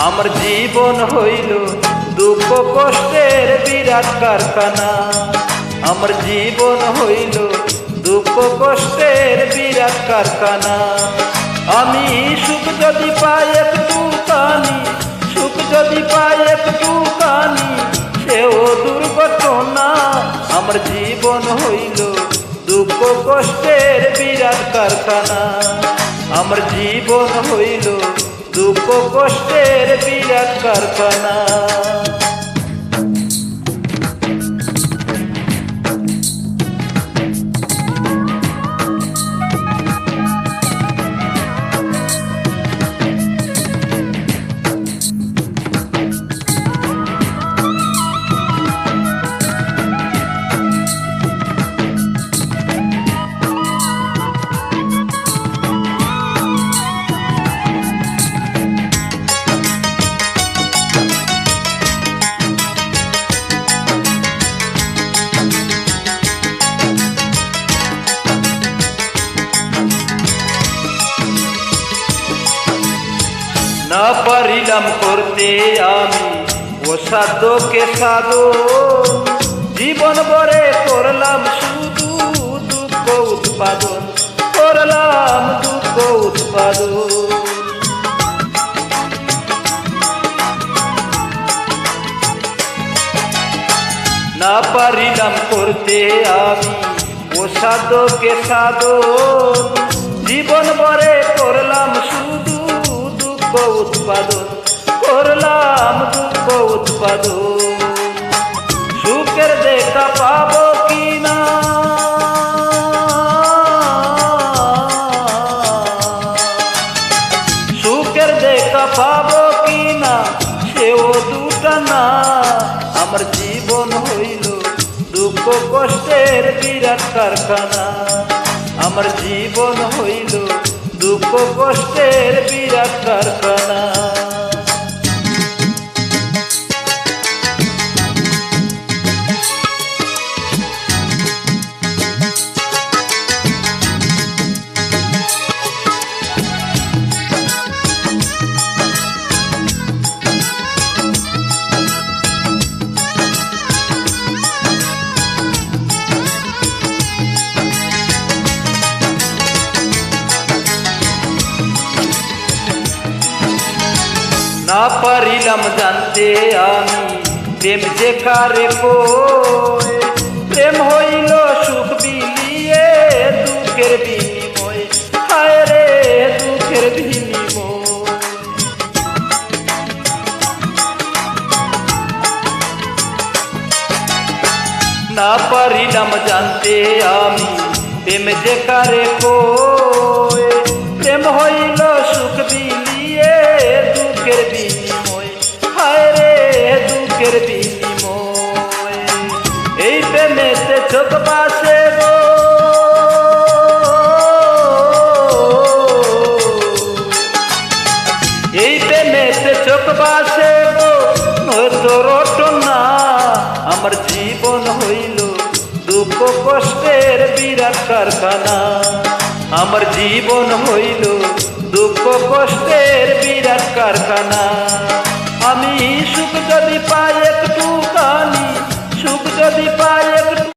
আমার জীবন হইল দুঃখ কষ্টের বিরাট কারখানা। আমার জীবন হইল দুঃখ কষ্টের বিরাট কারখানা। আমি সুখ যদি পাই একটুখানি, সুখ যদি পাই একটুখানি, সেও দুর্ঘটনা। আমার জীবন হইল দুঃখ কষ্টের বিরাট কারখানা। আমার জীবন হইল দুঃখ কষ্টের বিরাট কারখানা। না পারিলাম করতে আমি অসাধ্যকে সাধন, জীবন ভরে করলাম শুধু দুঃখ উৎপাদন, করলাম দুঃখ উৎপাদন। না পারিলাম করতে আমি অসাধ্যকে সাধন, জীবন ভরে করলাম শুধু দুঃখ উৎপাদন, করলাম দুঃখ উৎপাদন। সুখের দেখা পাবো কিনা, সুখের দেখা পাবো কিনা, সেও দুটা না। আমার জীবন হইল দুঃখ কষ্টের বিরাট কারখানা। আমার জীবন হইল দুঃখ কষ্টের বিরাট কারখানা। না পারিলাম জানতে আমি প্রেম যে কারে কই, প্রেম হইল সুখ বিলিয়ে দুঃখের বিনিময়, হায় রে দুঃখের বিনিময়। না পারিলাম জানতে আমি প্রেম যে কারে কই, প্রেম হইল সুখ বিলিয়ে দুঃখের বিনিময়, হায় রে দুঃখের বিনিময়। এই প্রেমেতে চোখ বাসে গো, এই প্রেমেতে চোখ বাসে গো, নয়তো রটনা। আমার জীবন হইল দুঃখ কষ্টের বিরাট কারখানা। আমার জীবন হইল দুঃখ কষ্টের বিরাট কারখানা। আমি সুখ যদি পাই একটুখানি, সুখ যদি পাই